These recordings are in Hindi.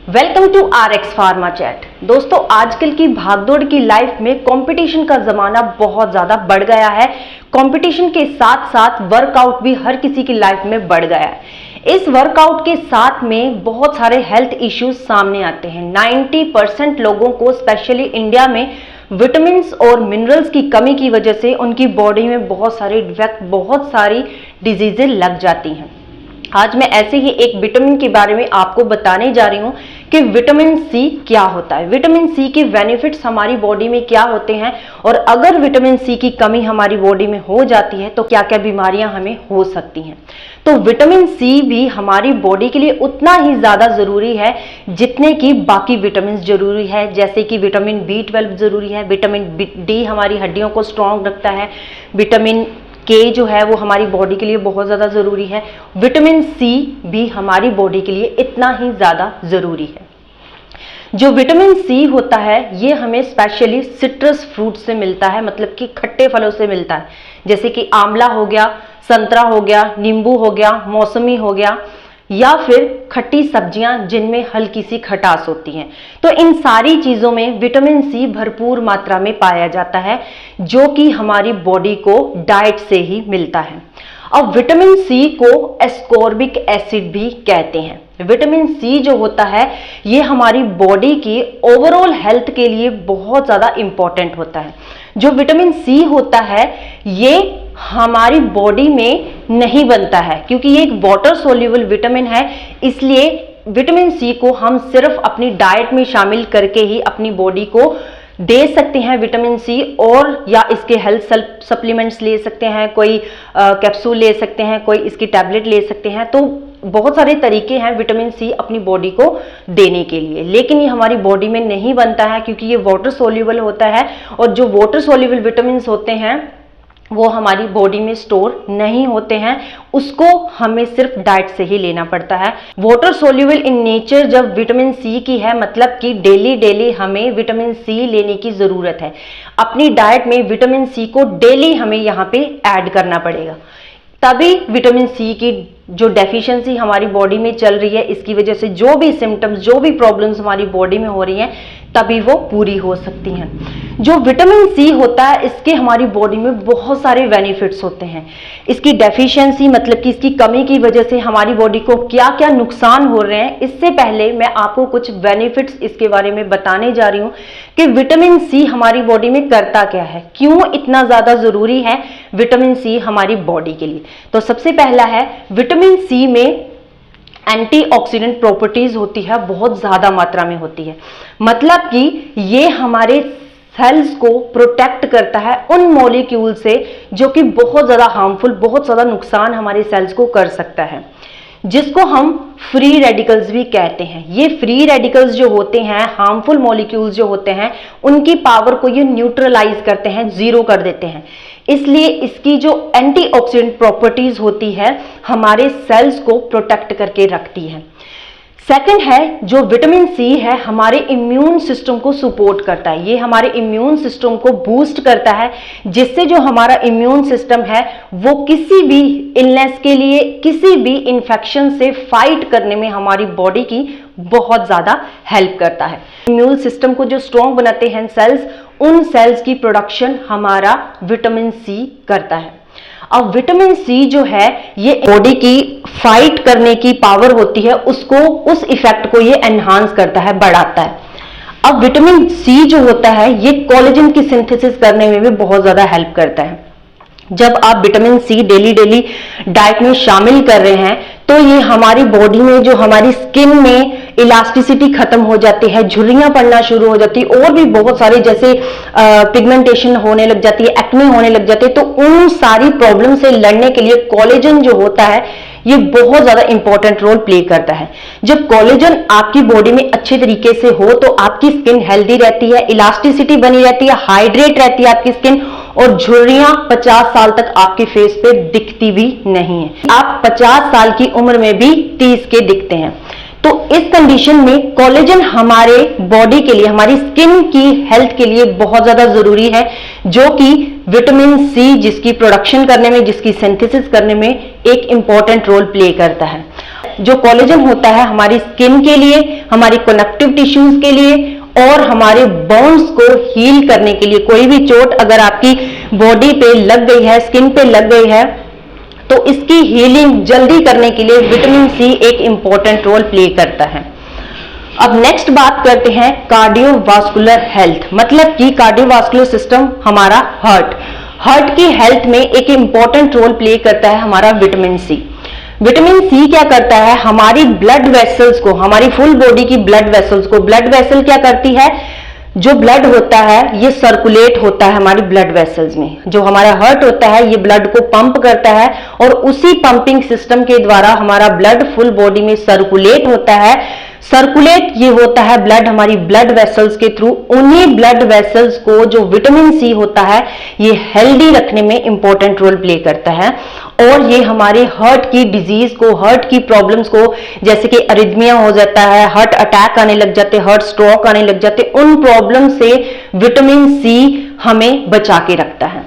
Welcome to RX pharma chat. दोस्तों, आजकल की भागदौड़ की लाइफ में कंपटीशन का जमाना बहुत ज्यादा बढ़ गया है। कंपटीशन के साथ साथ वर्कआउट भी हर किसी की लाइफ में बढ़ गया है। इस वर्कआउट के साथ में बहुत सारे हेल्थ इश्यूज सामने आते हैं। 90% लोगों को स्पेशली इंडिया में विटामिन और मिनरल्स की कमी की वजह से उनकी बॉडी में बहुत सारे डिफेक्ट, बहुत सारी डिजीजें लग जाती हैं। आज मैं ऐसे ही एक विटामिन के बारे में आपको बताने जा रही हूँ कि विटामिन सी क्या होता है, विटामिन सी के बेनिफिट्स हमारी बॉडी में क्या होते हैं, और अगर विटामिन सी की कमी हमारी बॉडी में हो जाती है तो क्या क्या बीमारियां हमें हो सकती हैं। तो विटामिन सी भी हमारी बॉडी के लिए उतना ही ज्यादा जरूरी है जितने कि बाकी विटामिन जरूरी है। जैसे कि विटामिन B12 जरूरी है, विटामिन डी हमारी हड्डियों को स्ट्रॉन्ग रखता है, विटामिन के जो है वो हमारी बॉडी के लिए बहुत ज़्यादा ज़रूरी है, विटामिन सी भी हमारी बॉडी के लिए इतना ही ज़्यादा ज़रूरी है। जो विटामिन सी होता है ये हमें स्पेशली सिट्रस फ्रूट से मिलता है, मतलब कि खट्टे फलों से मिलता है। जैसे कि आंवला हो गया, संतरा हो गया, नींबू हो गया, मौसमी हो गया, या फिर खट्टी सब्जियां जिनमें हल्की सी खटास होती है। तो इन सारी चीजों में विटामिन सी भरपूर मात्रा में पाया जाता है, जो कि हमारी बॉडी को डाइट से ही मिलता है। अब विटामिन सी को एस्कॉर्बिक एसिड भी कहते हैं। विटामिन सी जो होता है ये हमारी बॉडी की ओवरऑल हेल्थ के लिए बहुत ज्यादा इंपॉर्टेंट होता है। जो विटामिन सी होता है ये हमारी बॉडी में नहीं बनता है, क्योंकि ये एक वाटर सोल्यूबल विटामिन है। इसलिए विटामिन सी को हम सिर्फ अपनी डाइट में शामिल करके ही अपनी बॉडी को दे सकते हैं विटामिन सी, और या इसके हेल्थ सप्लीमेंट्स ले सकते हैं, कोई कैप्सूल ले सकते हैं, कोई इसकी टैबलेट ले सकते हैं। तो बहुत सारे तरीके हैं विटामिन सी अपनी बॉडी को देने के लिए, लेकिन ये हमारी बॉडी में नहीं बनता है क्योंकि ये वाटर सोल्यूबल होता है, और जो वाटर सोल्यूबल विटामिन होते हैं वो हमारी बॉडी में स्टोर नहीं होते हैं, उसको हमें सिर्फ डाइट से ही लेना पड़ता है। वाटर सोल्यूबल इन नेचर जब विटामिन सी की है, मतलब कि डेली हमें विटामिन सी लेने की जरूरत है। अपनी डाइट में विटामिन सी को डेली हमें यहाँ पे ऐड करना पड़ेगा, तभी विटामिन सी की जो डेफिशिएंसी हमारी बॉडी में चल रही है, इसकी वजह से जो भी सिम्टम्स, जो भी प्रॉब्लम्स हमारी बॉडी में हो रही हैं, तभी वो पूरी हो सकती हैं। जो विटामिन सी होता है इसके हमारी बॉडी में बहुत सारे बेनिफिट्स होते हैं। इसकी डेफिशिएंसी मतलब कि इसकी कमी की वजह से हमारी बॉडी को क्या क्या नुकसान हो रहे हैं, इससे पहले मैं आपको कुछ बेनिफिट्स इसके बारे में बताने जा रही हूँ कि विटामिन सी हमारी बॉडी में करता क्या है, क्यों इतना ज्यादा जरूरी है विटामिन सी हमारी बॉडी के लिए। तो सबसे पहला है, विटामिन सी में एंटीऑक्सीडेंट प्रॉपर्टीज होती है, बहुत ज्यादा मात्रा में होती है। मतलब कि ये हमारे सेल्स को प्रोटेक्ट करता है उन मॉलिक्यूल से जो कि बहुत ज्यादा हार्मफुल, बहुत ज्यादा नुकसान हमारे सेल्स को कर सकता है, जिसको हम फ्री रेडिकल्स भी कहते हैं। ये फ्री रेडिकल्स जो होते हैं, हार्मफुल मॉलिक्यूल्स जो होते हैं, उनकी पावर को ये न्यूट्रलाइज करते हैं, जीरो कर देते हैं। इसलिए इसकी जो एंटीऑक्सीडेंट प्रॉपर्टीज होती है हमारे सेल्स को प्रोटेक्ट करके रखती है। सेकंड है, जो विटामिन सी है हमारे इम्यून सिस्टम को सपोर्ट करता है। ये हमारे इम्यून सिस्टम को बूस्ट करता है, जिससे जो हमारा इम्यून सिस्टम है वो किसी भी इलनेस के लिए, किसी भी इन्फेक्शन से फाइट करने में हमारी बॉडी की बहुत ज्यादा हेल्प करता है। इम्यून सिस्टम को जो स्ट्रॉन्ग बनाते हैं सेल्स, उन सेल्स की प्रोडक्शन हमारा विटामिन सी करता है। अब विटामिन सी जो है ये बॉडी की फाइट करने की पावर होती है, उसको, उस इफेक्ट को ये एनहांस करता है, बढ़ाता है। अब विटामिन सी जो होता है ये कोलेजन की सिंथेसिस करने में भी बहुत ज्यादा हेल्प करता है। जब आप विटामिन सी डेली डाइट में शामिल कर रहे हैं तो ये हमारी बॉडी में, जो हमारी स्किन में इलास्टिसिटी खत्म हो जाती है, झुर्रियां पड़ना शुरू हो जाती है, और भी बहुत सारे जैसे पिगमेंटेशन होने लग जाती है, एक्ने होने लग जाते हैं। तो उन सारी प्रॉब्लम से लड़ने के लिए कोलेजन जो होता है ये बहुत ज्यादा इंपॉर्टेंट रोल प्ले करता है। जब कोलेजन आपकी बॉडी में अच्छे तरीके से हो तो आपकी स्किन हेल्दी रहती है, इलास्टिसिटी बनी रहती है, हाइड्रेट रहती है आपकी स्किन, और झुर्रियां 50 साल तक आपके फेस पे दिखती भी नहीं है। आप 50 साल की उम्र में भी 30 के दिखते हैं। तो इस कंडीशन में कोलेजन हमारे बॉडी के लिए, हमारी स्किन की हेल्थ के लिए बहुत ज्यादा जरूरी है, जो कि विटामिन सी जिसकी प्रोडक्शन करने में, जिसकी सिंथेसिस करने में एक इंपॉर्टेंट रोल प्ले करता है। जो कोलेजन होता है हमारी स्किन के लिए, हमारी कनेक्टिव टिश्यूज के लिए और हमारे बोन्स को हील करने के लिए। कोई भी चोट अगर आपकी बॉडी पे लग गई है, स्किन पे लग गई है, तो इसकी हीलिंग जल्दी करने के लिए विटामिन सी एक इंपॉर्टेंट रोल प्ले करता है। अब नेक्स्ट बात करते हैं कार्डियोवास्कुलर हेल्थ, मतलब कि कार्डियोवास्कुलर सिस्टम हमारा हार्ट की हेल्थ में एक इंपॉर्टेंट रोल प्ले करता है हमारा विटामिन सी। विटामिन सी क्या करता है, हमारी ब्लड वेसल्स को, हमारी फुल बॉडी की ब्लड वेसल्स को, ब्लड वेसल क्या करती है, जो ब्लड होता है ये सर्कुलेट होता है हमारी ब्लड वेसल्स में। जो हमारा हार्ट होता है ये ब्लड को पंप करता है और उसी पंपिंग सिस्टम के द्वारा हमारा ब्लड फुल बॉडी में सर्कुलेट होता है। सर्कुलेट ये होता है ब्लड हमारी ब्लड वेसल्स के थ्रू। उन्हीं ब्लड वेसल्स को जो विटामिन सी होता है ये हेल्दी रखने में इंपॉर्टेंट रोल प्ले करता है और ये हमारे हार्ट की डिजीज को, हार्ट की प्रॉब्लम्स को, जैसे कि अरिथमिया हो जाता है, हार्ट अटैक आने लग जाते, हार्ट स्ट्रोक आने लग जाते, उन प्रॉब्लम से विटामिन सी हमें बचा के रखता है।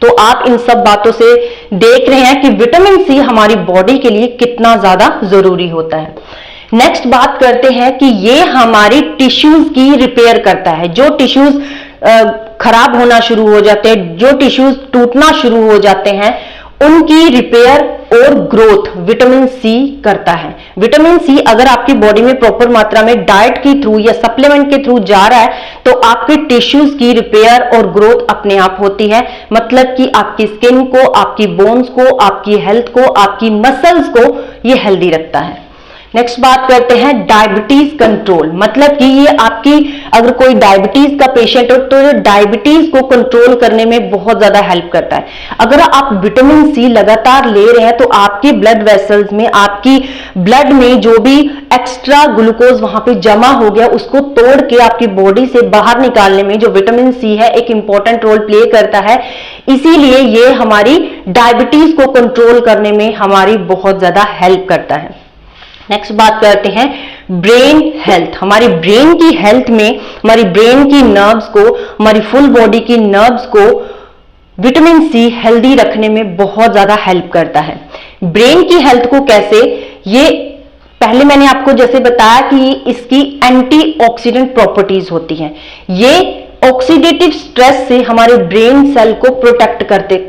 तो आप इन सब बातों से देख रहे हैं कि विटामिन सी हमारी बॉडी के लिए कितना ज्यादा जरूरी होता है। नेक्स्ट बात करते हैं कि ये हमारी टिश्यूज की रिपेयर करता है। जो टिश्यूज खराब होना शुरू हो जाते हैं, जो टिश्यूज टूटना शुरू हो जाते हैं, उनकी रिपेयर और ग्रोथ विटामिन सी करता है। विटामिन सी अगर आपकी बॉडी में प्रॉपर मात्रा में डाइट के थ्रू या सप्लीमेंट के थ्रू जा रहा है तो आपके टिश्यूज की रिपेयर और ग्रोथ अपने आप होती है। मतलब कि आपकी स्किन को, आपकी बोन्स को, आपकी हेल्थ को, आपकी मसल्स को ये हेल्दी रखता है। नेक्स्ट बात करते हैं डायबिटीज कंट्रोल, मतलब कि ये आपकी अगर कोई डायबिटीज का पेशेंट हो तो डायबिटीज को कंट्रोल करने में बहुत ज्यादा हेल्प करता है। अगर आप विटामिन सी लगातार ले रहे हैं तो आपकी ब्लड वेसल्स में, आपकी ब्लड में जो भी एक्स्ट्रा ग्लूकोज वहां पे जमा हो गया उसको तोड़ के आपकी बॉडी से बाहर निकालने में जो विटामिन सी है एक इंपॉर्टेंट रोल प्ले करता है। इसीलिए ये हमारी डायबिटीज को कंट्रोल करने में हमारी बहुत ज्यादा हेल्प करता है। नेक्स्ट बात करते हैं ब्रेन हेल्थ। हमारी ब्रेन की हेल्थ में, हमारी ब्रेन की नर्व्स को, हमारी फुल बॉडी की नर्व्स को विटामिन सी हेल्दी रखने में बहुत ज्यादा हेल्प करता है। ब्रेन की हेल्थ को कैसे, ये पहले मैंने आपको जैसे बताया कि इसकी एंटीऑक्सीडेंट प्रॉपर्टीज होती हैं। ये ऑक्सीडेटिव स्ट्रेस से हमारे ब्रेन सेल को प्रोटेक्ट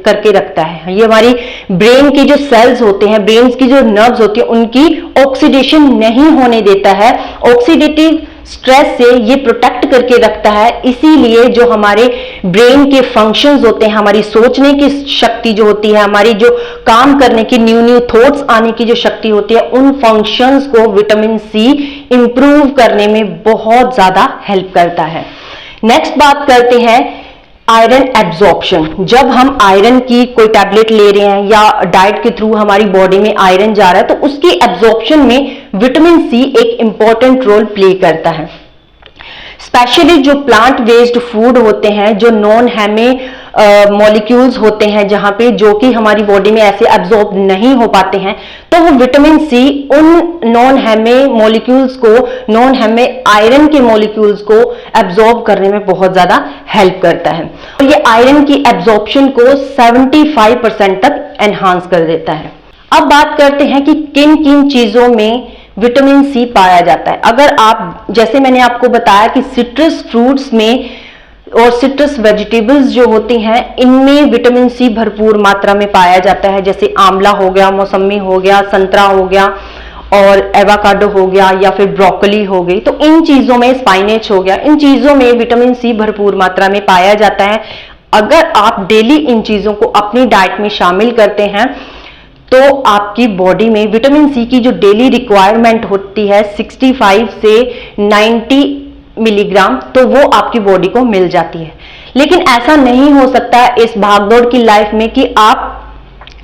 करके रखता है। ये हमारी ब्रेन के जो सेल्स होते हैं, ब्रेन की जो नर्व्स होती है, उनकी ऑक्सीडेशन नहीं होने देता है। ऑक्सीडेटिव स्ट्रेस से ये प्रोटेक्ट करके रखता है। इसीलिए जो हमारे ब्रेन के फंक्शंस होते हैं, हमारी सोचने की शक्ति जो होती है, हमारी जो काम करने की, न्यू थॉट्स आने की जो शक्ति होती है, उन फंक्शंस को विटामिन सी इंप्रूव करने में बहुत ज्यादा हेल्प करता है। नेक्स्ट बात करते हैं आयरन एब्जॉर्प्शन। जब हम आयरन की कोई टैबलेट ले रहे हैं या डाइट के थ्रू हमारी बॉडी में आयरन जा रहा है तो उसकी एब्जॉर्प्शन में विटामिन सी एक इंपॉर्टेंट रोल प्ले करता है। स्पेशली जो प्लांट बेस्ड फूड होते हैं, जो नॉन हेमी मॉलिक्यूल्स होते हैं, जहां पे जो कि हमारी बॉडी में ऐसे एब्जॉर्ब नहीं हो पाते हैं, तो वो विटामिन सी उन नॉन हेमी मॉलिक्यूल्स को, नॉन हेमी आयरन के मॉलिक्यूल्स को एब्जॉर्ब करने में बहुत ज्यादा हेल्प करता है। और ये आयरन की एब्जॉर्प्शन को 75% तक एनहांस कर देता है। अब बात करते हैं कि किन किन चीजों में विटामिन सी पाया जाता है। अगर आप, जैसे मैंने आपको बताया कि सिट्रस फ्रूट्स में और सिट्रस वेजिटेबल्स जो होती हैं, इनमें विटामिन सी भरपूर मात्रा में पाया जाता है। जैसे आंवला हो गया, मौसमी हो गया, संतरा हो गया और एवोकाडो हो गया या फिर ब्रोकली हो गई। तो इन चीजों में, स्पाइनेच हो गया, इन चीजों में विटामिन सी भरपूर मात्रा में पाया जाता है। अगर आप डेली इन चीजों को अपनी डाइट में शामिल करते हैं तो आपकी बॉडी में विटामिन सी की जो डेली रिक्वायरमेंट होती है 65 से 90 मिलीग्राम, तो वो आपकी बॉडी को मिल जाती है। लेकिन ऐसा नहीं हो सकता इस भागदौड़ की लाइफ में कि आप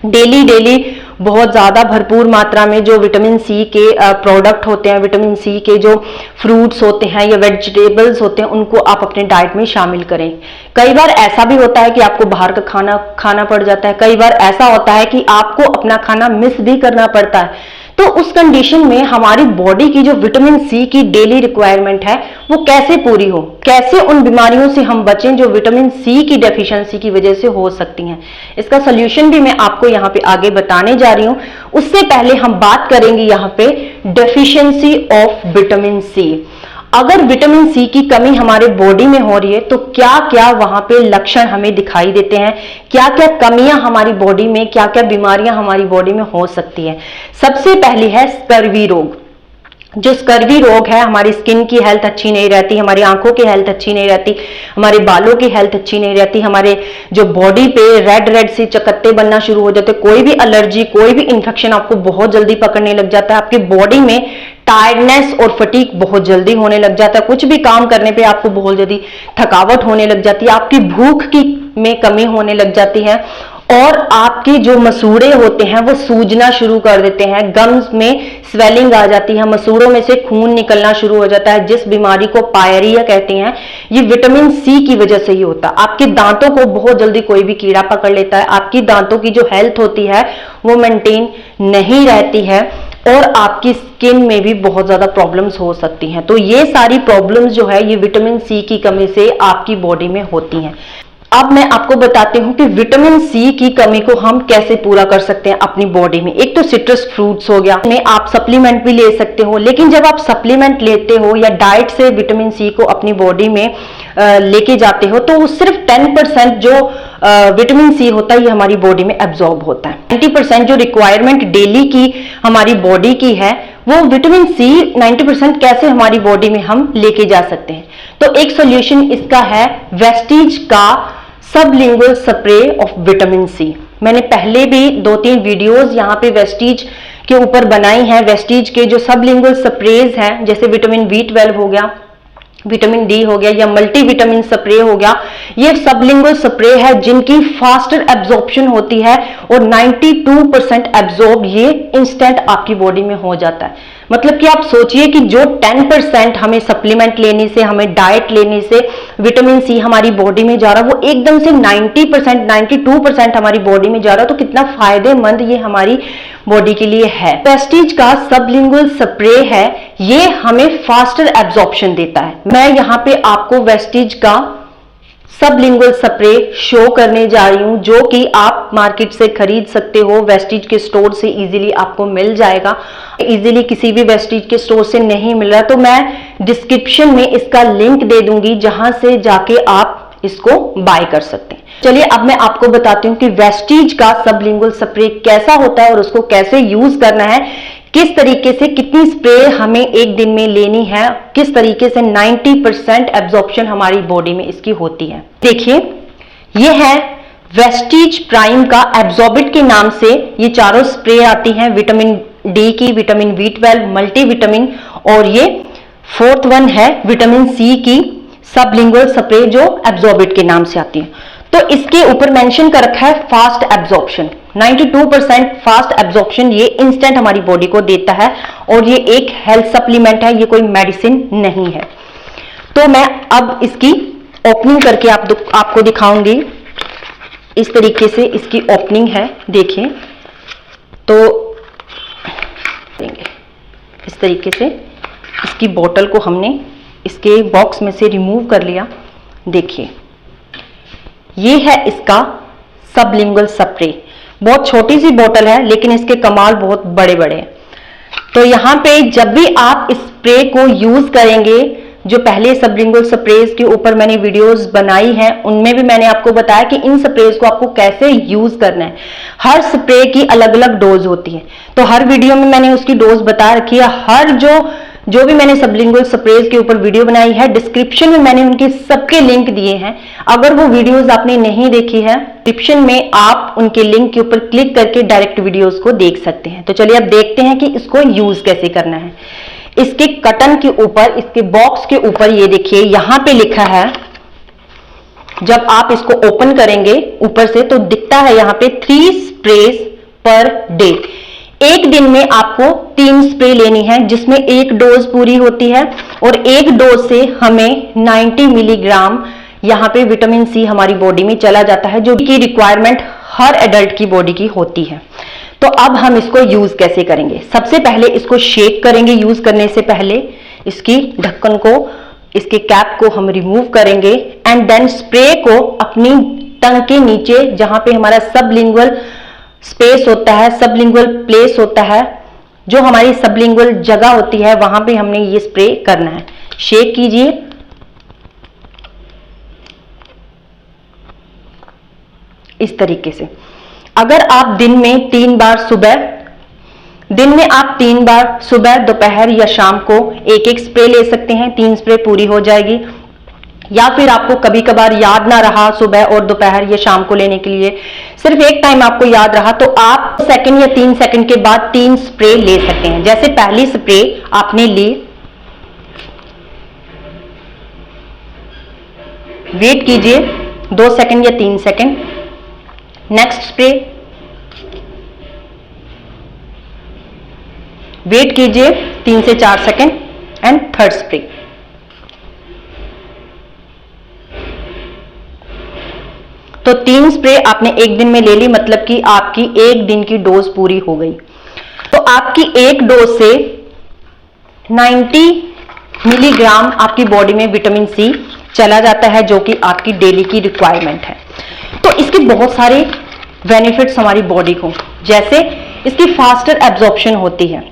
डेली बहुत ज्यादा भरपूर मात्रा में जो विटामिन सी के प्रोडक्ट होते हैं, विटामिन सी के जो फ्रूट्स होते हैं या वेजिटेबल्स होते हैं, उनको आप अपने डाइट में शामिल करें। कई बार ऐसा भी होता है कि आपको बाहर का खाना खाना पड़ जाता है, कई बार ऐसा होता है कि आपको अपना खाना मिस भी करना पड़ता है। तो उस कंडीशन में हमारी बॉडी की जो विटामिन सी की डेली रिक्वायरमेंट है वो कैसे पूरी हो, कैसे उन बीमारियों से हम बचें जो विटामिन सी की डेफिशिएंसी की वजह से हो सकती हैं। इसका सोल्यूशन भी मैं आपको यहाँ पे आगे बताने जा रही हूँ। उससे पहले हम बात करेंगे यहाँ पे डेफिशिएंसी ऑफ विटामिन सी। अगर विटामिन सी की कमी हमारे बॉडी में हो रही है तो क्या क्या वहां पे लक्षण हमें दिखाई देते हैं, क्या क्या कमियां हमारी बॉडी में, क्या क्या बीमारियां हमारी बॉडी में हो सकती है। सबसे पहली है स्कर्वी रोग। जो स्कर्वी रोग है, हमारी स्किन की हेल्थ अच्छी नहीं रहती, हमारी आंखों की हेल्थ अच्छी नहीं रहती, हमारे बालों की हेल्थ अच्छी नहीं रहती, हमारे जो बॉडी पे रेड रेड से चकत्ते बनना शुरू हो जाते, कोई भी एलर्जी, कोई भी इंफेक्शन आपको बहुत जल्दी पकड़ने लग जाता है, आपकी बॉडी में टायर्डनेस और फटीग बहुत जल्दी होने लग जाता है, कुछ भी काम करने पे आपको बहुत जल्दी थकावट होने लग जाती है, आपकी भूख की में कमी होने लग जाती है और आपके जो मसूड़े होते हैं वो सूजना शुरू कर देते हैं, गम्स में स्वेलिंग आ जाती है, मसूड़ों में से खून निकलना शुरू हो जाता है, जिस बीमारी को पायरिया कहते हैं। ये विटामिन सी की वजह से ही होता है। आपके दांतों को बहुत जल्दी कोई भी कीड़ा पकड़ लेता है, आपकी दांतों की जो हेल्थ होती है वो मेंटेन नहीं रहती है और आपकी स्किन में भी बहुत ज्यादा प्रॉब्लम्स हो सकती हैं। तो ये सारी प्रॉब्लम्स जो है ये विटामिन सी की कमी से आपकी बॉडी में होती हैं। अब मैं आपको बताती हूँ कि विटामिन सी की कमी को हम कैसे पूरा कर सकते हैं अपनी बॉडी में। एक तो सिट्रस फ्रूट्स हो गया, में आप सप्लीमेंट भी ले सकते हो, लेकिन जब आप सप्लीमेंट लेते हो या डाइट से विटामिन सी को अपनी बॉडी में लेके जाते हो तो सिर्फ 10% जो विटामिन सी होता है ये हमारी बॉडी में एब्जॉर्ब होता है। 90% जो रिक्वायरमेंट डेली की हमारी बॉडी की है वो विटामिन सी 90% कैसे हमारी बॉडी में हम लेके जा सकते हैं। तो एक सॉल्यूशन इसका है वेस्टीज का sublingual spray of vitamin C. मैंने पहले भी 2-3 वीडियोस यहाँ पे वेस्टीज के ऊपर बनाई हैं। वेस्टीज के जो सबलिंगुअल स्प्रेज हैं, जैसे विटामिन B12 हो गया, विटामिन डी हो गया या मल्टीविटामिन स्प्रे हो गया, ये सबलिंगुअल स्प्रे है जिनकी फास्टर एब्जॉर्प्शन होती है और 92% एब्जॉर्ब ये इंस्टेंट आपकी बॉडी में हो जाता है। मतलब कि आप सोचिए कि जो 10% हमें सप्लीमेंट लेने से, हमें डाइट लेने से विटामिन सी हमारी बॉडी में जा रहा है, वो एकदम से 90%, 92% हमारी बॉडी में जा रहा है, तो कितना फायदेमंद ये हमारी बॉडी के लिए है। वेस्टीज का सबलिंगुअल स्प्रे है, ये हमें फास्टर एब्जॉर्प्शन देता है। मैं यहाँ पे आपको वेस्टीज का सबलिंगुअल स्प्रे शो करने जा रही हूं, जो कि आप मार्केट से खरीद सकते हो, वेस्टीज के स्टोर से इजीली आपको मिल जाएगा। इजीली किसी भी वेस्टीज के स्टोर से नहीं मिल रहा तो मैं डिस्क्रिप्शन में इसका लिंक दे दूंगी, जहां से जाके आप इसको बाय कर सकते हैं। चलिए अब मैं आपको बताती हूँ कि वेस्टीज का सबलिंगुअल स्प्रे कैसा होता है और उसको कैसे यूज करना है, किस तरीके से, कितनी स्प्रे हमें एक दिन में लेनी है, किस तरीके से 90% एब्जॉर्प्शन हमारी बॉडी में इसकी होती है। देखिए ये है वेस्टीज प्राइम का एब्जॉर्बिट के नाम से ये चारों स्प्रे आती हैं, विटामिन डी की, विटामिन B12, मल्टीविटामिन, और ये 4th वन है विटामिन सी की सबलिंगुअल स्प्रे जो एब्जॉर्बिट के नाम से आती है। तो इसके ऊपर मेंशन कर रखा है फास्ट एब्जॉर्प्शन, 92% फास्ट एब्जॉर्प्शन ये इंस्टेंट हमारी बॉडी को देता है और ये एक हेल्थ सप्लीमेंट है, ये कोई मेडिसिन नहीं है। तो मैं अब इसकी ओपनिंग करके आपको दिखाऊंगी। इस तरीके से इसकी ओपनिंग है, देखिए। तो इस तरीके से इसकी बोतल को हमने इसके बॉक्स में से रिमूव कर लिया। देखिए ये है इसका सबलिंगुअल स्प्रे। बहुत छोटी सी बोतल है लेकिन इसके कमाल बहुत बड़े बड़े हैं। तो यहाँ पे जब भी आप इस स्प्रे को यूज करेंगे, जो पहले सबलिंगुअल स्प्रेज के ऊपर मैंने वीडियोस बनाई हैं उनमें भी मैंने आपको बताया कि इन स्प्रेज को आपको कैसे यूज करना है। हर स्प्रे की अलग अलग डोज होती है, तो हर वीडियो में मैंने उसकी डोज बता रखी है। हर जो भी मैंने सबलिंगुअल स्प्रेज के ऊपर वीडियो बनाई है, डिस्क्रिप्शन में मैंने उनके सबके लिंक दिए हैं। अगर वो वीडियोस आपने नहीं देखी है, डिस्क्रिप्शन में आप उनके लिंक के ऊपर क्लिक करके डायरेक्ट वीडियोस को देख सकते हैं। तो चलिए अब देखते हैं कि इसको यूज कैसे करना है। इसके कटन के ऊपर, इसके बॉक्स के ऊपर ये देखिए यहाँ पे लिखा है, जब आप इसको ओपन करेंगे ऊपर से तो दिखता है यहाँ पे 3 स्प्रेज पर डे। एक दिन में आपको 3 स्प्रे लेनी है, जिसमें एक डोज पूरी होती है और एक डोज से हमें 90 मिलीग्राम यहाँ पे विटामिन सी हमारी बॉडी में चला जाता है, जो की रिक्वायरमेंट हर एडल्ट की बॉडी की होती है। तो अब हम इसको यूज कैसे करेंगे? सबसे पहले इसको शेक करेंगे। यूज करने से पहले इसकी ढक्कन को, इसके कैप को हम रिमूव करेंगे एंड देन स्प्रे को अपनी टंग के नीचे, जहां पे हमारा सबलिंगुअल स्पेस होता है, सबलिंगुअल प्लेस होता है, जो हमारी सबलिंगुअल जगह होती है, वहां पे हमने ये स्प्रे करना है। शेक कीजिए। इस तरीके से अगर आप दिन में 3 बार सुबह, दोपहर या शाम को एक एक स्प्रे ले सकते हैं, 3 स्प्रे पूरी हो जाएगी। या फिर आपको कभी कभार याद ना रहा सुबह और दोपहर या शाम को लेने के लिए, सिर्फ एक टाइम आपको याद रहा, तो आप सेकंड या 3 सेकंड के बाद 3 स्प्रे ले सकते हैं। जैसे पहली स्प्रे आपने ली, वेट कीजिए 2 सेकंड या 3 सेकंड। नेक्स्ट स्प्रे, वेट कीजिए 3 से 4 सेकंड एंड थर्ड स्प्रे। तो 3 स्प्रे आपने एक दिन में ले ली, मतलब कि आपकी एक दिन की डोज पूरी हो गई। तो आपकी एक डोज से 90 मिलीग्राम आपकी बॉडी में विटामिन सी चला जाता है, जो कि आपकी डेली की रिक्वायरमेंट है। तो इसके बहुत सारे बेनिफिट्स हमारी बॉडी को, जैसे इसकी फास्टर एब्जॉर्प्शन होती है,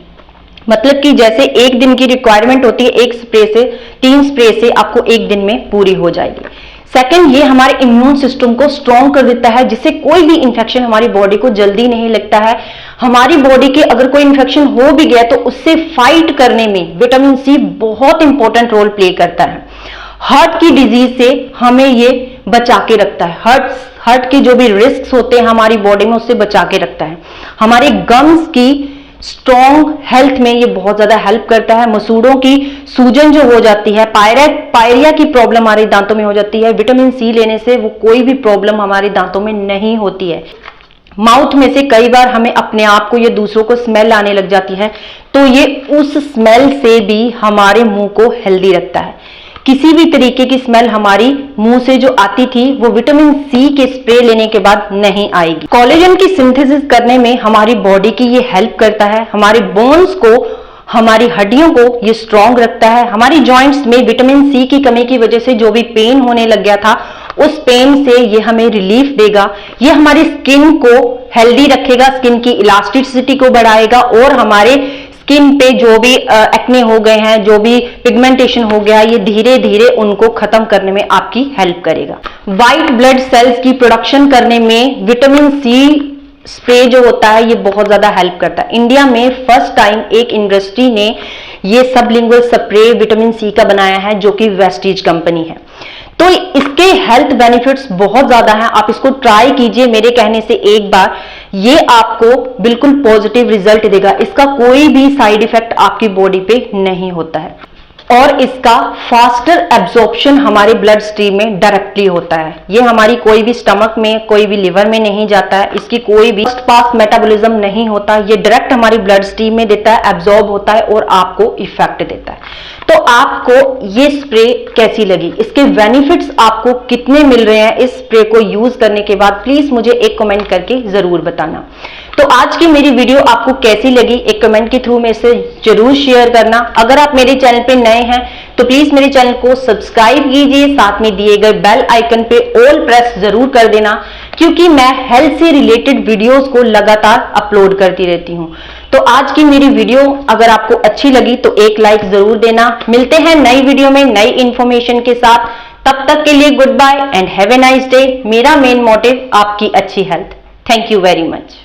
मतलब कि जैसे एक दिन की रिक्वायरमेंट होती है, एक स्प्रे से 3 स्प्रे से आपको एक दिन में पूरी हो जाएगी। सेकंड, ये हमारे इम्यून सिस्टम को स्ट्रॉन्ग कर देता है, जिससे कोई भी इंफेक्शन हमारी बॉडी को जल्दी नहीं लगता है। हमारी बॉडी के अगर कोई इंफेक्शन हो भी गया तो उससे फाइट करने में विटामिन सी बहुत इंपॉर्टेंट रोल प्ले करता है। हार्ट की डिजीज से हमें ये बचा के रखता है, हार्ट के जो भी रिस्क होते हैं हमारी बॉडी में, उससे बचा के रखता है। हमारे गम्स की स्ट्रॉन्ग हेल्थ में ये बहुत ज्यादा हेल्प करता है। मसूड़ों की सूजन जो हो जाती है, पायरिया की प्रॉब्लम हमारे दांतों में हो जाती है, विटामिन सी लेने से वो कोई भी प्रॉब्लम हमारे दांतों में नहीं होती है। माउथ में से कई बार हमें अपने आप को या दूसरों को स्मेल आने लग जाती है, तो ये उस स्मेल से भी हमारे मुंह को हेल्दी रखता है। किसी भी तरीके की स्मेल हमारी मुंह से जो आती थी वो विटामिन सी के स्प्रे लेने के बाद नहीं आएगी। कोलेजन की सिंथेसिस करने में हमारी बॉडी की ये हेल्प करता है। हमारे बोन्स को, हमारी हड्डियों को ये स्ट्रॉन्ग रखता है। हमारी जॉइंट्स में विटामिन सी की कमी की वजह से जो भी पेन होने लग गया था, उस पेन से ये हमें रिलीफ देगा। ये हमारी स्किन को हेल्दी रखेगा, स्किन की इलास्टिसिटी को बढ़ाएगा और हमारे स्किन पे जो भी एक्ने हो गए हैं, जो भी पिगमेंटेशन हो गया, ये धीरे धीरे उनको खत्म करने में आपकी हेल्प करेगा। व्हाइट ब्लड सेल्स की प्रोडक्शन करने में विटामिन सी स्प्रे जो होता है ये बहुत ज्यादा हेल्प करता है। इंडिया में फर्स्ट टाइम एक इंडस्ट्री ने ये सबलिंगुअल स्प्रे विटामिन सी का बनाया है, जो कि वेस्टीज कंपनी है। तो इसके हेल्थ बेनिफिट्स बहुत ज्यादा हैं, आप इसको ट्राई कीजिए मेरे कहने से एक बार, ये आपको बिल्कुल पॉजिटिव रिजल्ट देगा। इसका कोई भी साइड इफेक्ट आपकी बॉडी पे नहीं होता है और इसका फास्टर एब्जॉर्प्शन हमारे ब्लड स्ट्रीम में डायरेक्टली होता है। ये हमारी कोई भी स्टमक में, कोई भी लिवर में नहीं जाता है, इसकी कोई भी फर्स्ट पास मेटाबॉलिज्म नहीं होता, ये डायरेक्ट हमारी ब्लड स्ट्रीम में देता है, एब्जॉर्ब होता है और आपको इफेक्ट देता है। तो आपको ये स्प्रे कैसी लगी, इसके बेनिफिट्स आपको कितने मिल रहे हैं इस स्प्रे को यूज करने के बाद, प्लीज मुझे एक कमेंट करके जरूर बताना। तो आज की मेरी वीडियो आपको कैसी लगी, एक कमेंट के थ्रू मेरे से जरूर शेयर करना। अगर आप मेरे चैनल पे नए हैं तो प्लीज मेरे चैनल को सब्सक्राइब कीजिए, साथ में दिए गए बेल आइकन पे ऑल प्रेस जरूर कर देना, क्योंकि मैं हेल्थ से रिलेटेड वीडियोस को लगातार अपलोड करती रहती हूं। तो आज की मेरी वीडियो अगर आपको अच्छी लगी तो एक लाइक जरूर देना। मिलते हैं नई वीडियो में नई इंफॉर्मेशन के साथ, तब तक के लिए good bye and have a nice day. मेरा मेन मोटिव आपकी अच्छी health. Thank you very much.